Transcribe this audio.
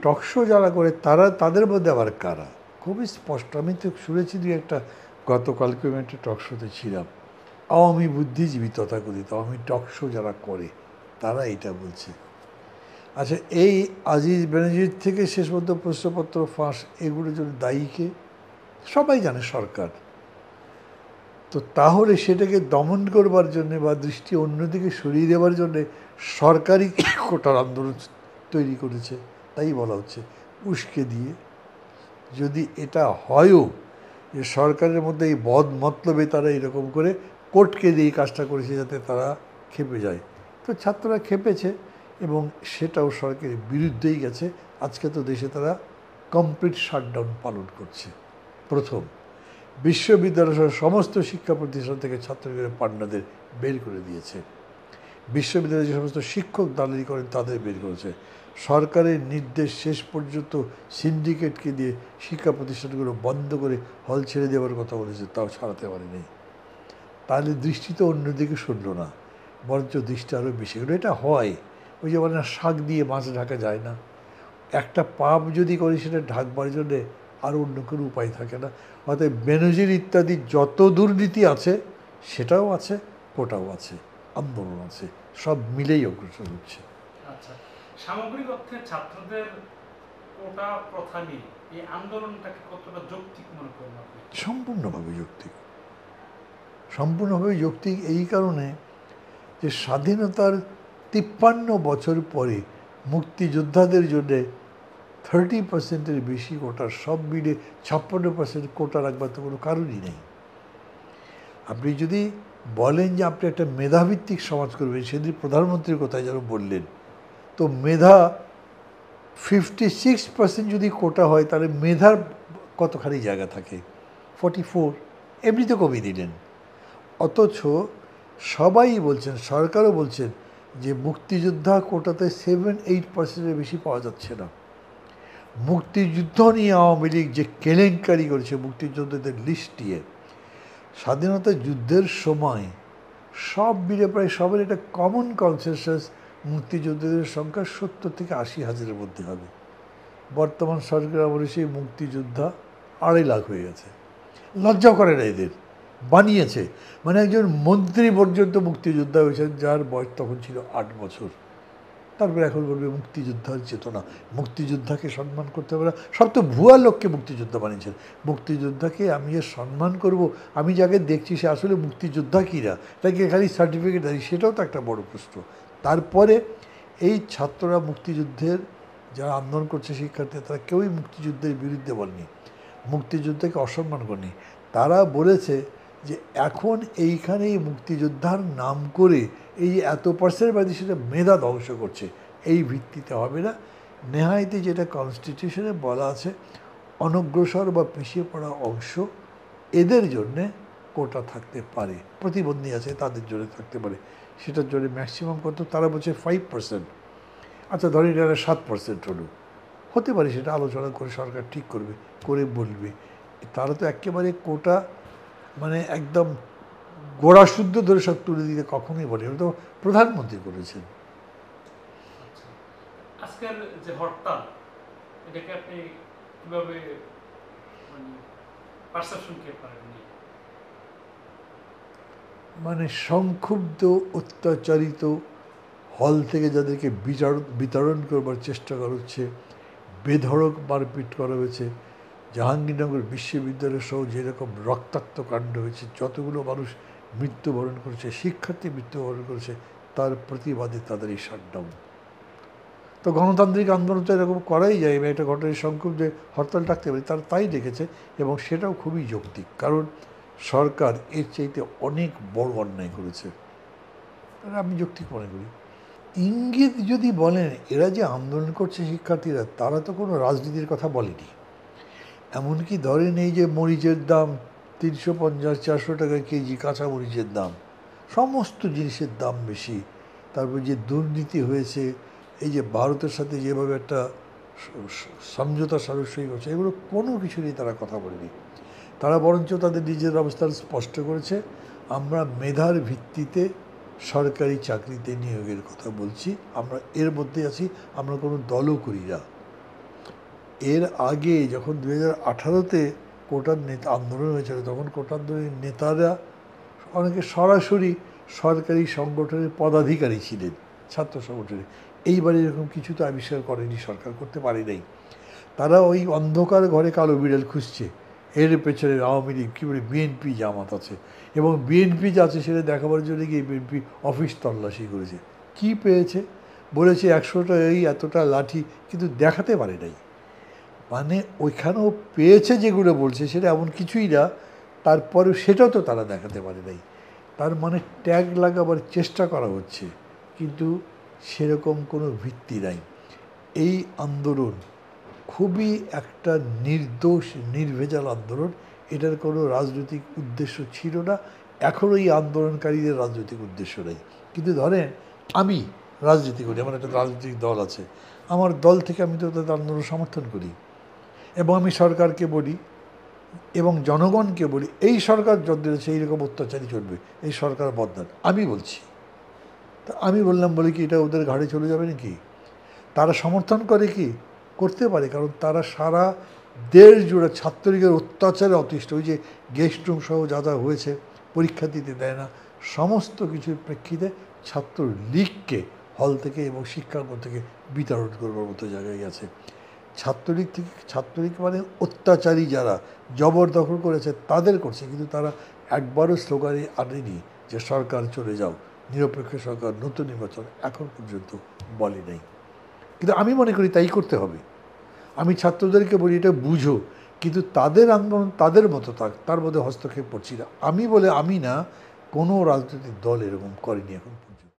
Talk show যারা করে তাদের মধ্যে আবার কারা খুবই স্পষ্ট। আমি তো শুনেছি দুই একটা, গতকালকে আমি একটা টকশোতে ছিলাম, আওয়ামী বুদ্ধিজীবী তথাকথিত আওয়ামী টকশো যারা করে তারা এটা বলছে। আচ্ছা, এই আজিজ বেনজির থেকে শেষ পর্যন্ত প্রশ্নপত্র ফাঁস এগুলোর জন্য দায়ীকে সবাই জানে, সরকার। তো তাহলে সেটাকে দমন করবার জন্যে বা দৃষ্টি অন্যদিকে সরিয়ে দেওয়ার জন্যে সরকারি কোটার আন্দোলন তৈরি করেছে, তাই বলা হচ্ছে উস্কে দিয়ে। যদি এটা হয়ও যে সরকারের মধ্যে এই বদ মতলবে তারা এরকম করে কোর্টকে দিয়ে কাজটা করেছে যাতে তারা খেপে যায়, তো ছাত্ররা খেপেছে এবং সেটাও সরকারের বিরুদ্ধেই গেছে। আজকে তো দেশে তারা কমপ্লিট শাটডাউন পালন করছে। প্রথম, বিশ্ববিদ্যালয় সহ সমস্ত শিক্ষা প্রতিষ্ঠান থেকে ছাত্রদের পান্নাদের বের করে দিয়েছে। বিশ্ববিদ্যালয়ে যে সমস্ত শিক্ষক দালালি করেন তাদের বের করেছে। সরকারের নির্দেশ শেষ পর্যন্ত সিন্ডিকেটকে দিয়ে শিক্ষা প্রতিষ্ঠানগুলো বন্ধ করে হল ছেড়ে দেওয়ার কথা বলেছে, তাও ছাড়াতে পারেনি। তাহলে দৃষ্টি তো অন্যদিকে শুনল না, বরঞ্চ দৃষ্টি আরও বেশি হলো। এটা হয়, ওই যে বলে না, শাক দিয়ে মাছ ঢাকা যায় না। একটা পাপ যদি করি সেটা ঢাকবার জন্যে আর অন্য কোনো উপায় থাকে না। অর্থাৎ বেনজির ইত্যাদি যত দুর্নীতি আছে সেটাও আছে, কোটাও আছে, আন্দোলন আছে, সব মিলেই অগ্রসর হচ্ছে। আচ্ছা, সামগ্রিক অর্থে ছাত্রদের কোটা প্রথা নিয়ে এই আন্দোলনটাকে কতটা যৌক্তিক মনে করেন আপনি? সম্পূর্ণভাবে যৌক্তিক, সম্পূর্ণভাবে যৌক্তিক এই কারণে যে স্বাধীনতার 53 বছর পরে মুক্তিযোদ্ধাদের জন্যে 30%-এর বেশি কোটা, সব মিলে 56% কোটা রাখবার তো কোনো কারণই নেই। আপনি যদি বলেন যে আপনি একটা মেধাভিত্তিক সমাজ করবেন, সেদিন প্রধানমন্ত্রীর কথায় যেন বললেন, তো মেধা 56% যদি কোটা হয় তাহলে মেধার কতখানি জায়গা থাকে? 44, এমনিতে কমিয়ে দিলেন। অথচ সবাই বলছেন, সরকারও বলছেন যে মুক্তিযোদ্ধা কোটাতে 7-8%-এর বেশি পাওয়া যাচ্ছে না। মুক্তিযুদ্ধ নিয়ে আওয়ামী লীগ যে কেলেঙ্কারি করেছে, মুক্তিযোদ্ধাদের লিস্ট দিয়ে, স্বাধীনতা যুদ্ধের সময় সব মিলে প্রায় সবার একটা কমন কনসেনসাস, মুক্তিযোদ্ধাদের সংখ্যা 70 থেকে 80 হাজারের মধ্যে হবে। বর্তমান সরকার আমলে সেই মুক্তিযোদ্ধা 2.5 লাখ হয়ে গেছে। লজ্জা করে না এদের, বানিয়েছে। মানে একজন মন্ত্রী পর্যন্ত মুক্তিযোদ্ধা হয়েছেন যার বয়স তখন ছিল 8 বছর। তারপরে এখন বলবে মুক্তিযোদ্ধার চেতনা, মুক্তিযোদ্ধাকে সম্মান করতে হবে না। সব তো ভুয়া লোককে মুক্তিযোদ্ধা বানিয়েছেন। মুক্তিযোদ্ধাকে আমি যে সম্মান করব, আমি যাকে দেখছি সে আসলে মুক্তিযোদ্ধা কিনা, তাকে খালি সার্টিফিকেট দেয়, সেটাও তো একটা বড় প্রশ্ন। তারপরে এই ছাত্ররা মুক্তিযুদ্ধের যারা আন্দোলন করছে শিক্ষার্থী, তারা কেউই মুক্তিযুদ্ধের বিরুদ্ধে বলেনি, মুক্তিযুদ্ধকে অসম্মান করেনি। তারা বলেছে যে এখন এইখানেই মুক্তিযোদ্ধার নাম করে এই যে এত পার্সেন্টবাদী সেটা মেধা ধ্বংস করছে, এই ভিত্তিতে হবে না। নেহায়তে যেটা কনস্টিটিউশনে বলা আছে, অনগ্রসর বা পিছিয়ে পড়া অংশ এদের জন্যে কোটা থাকতে পারে, প্রতিবন্ধী আছে তাদের জন্য থাকতে পারে। সেটার জন্য ম্যাক্সিমাম কত? তারা বলছে 5%। আচ্ছা ধরি এটা 7% হলো, হতে পারে, সেটা আলোচনা করে সরকার ঠিক করবে, করে বলবে। তারা তো একেবারে কোটা মানে একদম গোড়া শুদ্ধ ধরে সব তুলে দিতে কখনোই বলে, এটা তো প্রধানমন্ত্রী করেছেন। আজকের যে হরতাল, এটাকে আপনি কিভাবে পারসেপশন কে করেন? মানে সংক্ষুব্ধ, অত্যাচারিত হল থেকে যাদেরকে বিতরণ করবার চেষ্টা করা হচ্ছে, বেধড়ক মারপিট করা হয়েছে, জাহাঙ্গীরনগর বিশ্ববিদ্যালয় সহ যেরকম রক্তাক্ত কাণ্ড হয়েছে, যতগুলো মানুষ মৃত্যুবরণ করেছে, শিক্ষার্থী মৃত্যুবরণ করেছে, তার প্রতিবাদে তাদের এই শাটডাউন। তো গণতান্ত্রিক আন্দোলন তো এরকম করাই যায়, বা এটা ঘটনায় সংক্ষুব্ধে হরতাল ডাকতে পারে, তারা তাই দেখেছে এবং সেটাও খুবই যৌক্তিক। কারণ সরকার এর চাইতে অনেক বড় অন্যায় করেছে, আমি যৌক্তিক মনে করি। ইঙ্গিত যদি বলেন, এরা যে আন্দোলন করছে শিক্ষার্থীরা, তারা তো কোনো রাজনীতির কথা বলেনি। এমনকি ধরেন এই যে মরিচের দাম 350-400 টাকা কেজি, কাঁচা মরিচের দাম, সমস্ত জিনিসের দাম বেশি, তারপর যে দুর্নীতি হয়েছে, এই যে ভারতের সাথে যেভাবে একটা সমঝোতা স্মারক করছে, এগুলো কোনো কিছু নিয়ে তারা কথা বলেনি। তারা বরঞ্চ তাদের নিজের অবস্থান স্পষ্ট করেছে, আমরা মেধার ভিত্তিতে সরকারি চাকরিতে নিয়োগের কথা বলছি, আমরা এর মধ্যে আছি, আমরা কোনো দলও করি না। এর আগে যখন 2018-তে কোটার নেতা আন্দোলন হয়েছিল, তখন কোটা আন্দোলনের নেতারা অনেকে সরাসরি সরকারি সংগঠনের পদাধিকারী ছিলেন, ছাত্র সংগঠনে। এইবার এরকম কিছু তো আবিষ্কার করেনি সরকার, করতে পারে নাই। তারা ওই অন্ধকার ঘরে কালো বিড়াল খুঁজছে, এর পেছনে আওয়ামী লীগ কী বলে বিএনপি জামাত আছে, এবং বিএনপি যা আছে সেটা দেখাবার জন্য গিয়ে বিএনপি অফিস তল্লাশি করেছে। কি পেয়েছে? বলেছে 100টা এই এতটা লাঠি, কিন্তু দেখাতে পারে নাই। মানে ওইখানেও পেয়েছে যেগুলো বলছে সেটা এমন কিছুই না, তারপরেও সেটাও তো তারা দেখাতে পারে নাই। তার মানে ট্যাগ লাগাবার চেষ্টা করা হচ্ছে, কিন্তু সেরকম কোনো ভিত্তি নাই। এই আন্দোলন খুবই একটা নির্দোষ নির্ভেজাল আন্দোলন, এটার কোনো রাজনৈতিক উদ্দেশ্য ছিল না, এখনও এই আন্দোলনকারীদের রাজনৈতিক উদ্দেশ্য নেই। কিন্তু ধরেন আমি রাজনীতি করি, আমার একটা রাজনৈতিক দল আছে, আমার দল থেকে আমি তো তাদের আন্দোলন সমর্থন করি, এবং আমি সরকারকে বলি এবং জনগণকে বলি এই সরকার যত সেই রকম অত্যাচারই চলবে, এই সরকার বদলান, আমি বলছি। তা আমি বললাম বলে কি এটা ওদের ঘাড়ে চলে যাবে নাকি? তারা সমর্থন করে কি? করতে পারে, কারণ তারা সারা দেশ জুড়ে ছাত্রলীগের অত্যাচারে অতিষ্ঠ। ওই যে গেস্ট রুম সহ যা যা হয়েছে, পরীক্ষা দিতে দেয় না, সমস্ত কিছুর প্রেক্ষিতে ছাত্রলীগকে হল থেকে এবং শিক্ষাঙ্গন থেকে বিতাড়ন করবার মতো জায়গায় গেছে। ছাত্রলীগ মানে অত্যাচারী যারা জবরদখল করেছে তাদের করছে, কিন্তু তারা একবারও স্লোগানে আনেনি যে সরকার চলে যাও, নিরপেক্ষ সরকার, নতুন নির্বাচন, এখন পর্যন্ত বলে নাই। কিন্তু আমি মনে করি তাই করতে হবে। আমি ছাত্রদেরকে বলি এটা বুঝো, কিন্তু তাদের আন্দোলন তাদের মতো থাক, তার মধ্যে হস্তক্ষেপ করছি না। আমি বলে আমি না, কোনো রাজনৈতিক দল এরকম করেনি এখন।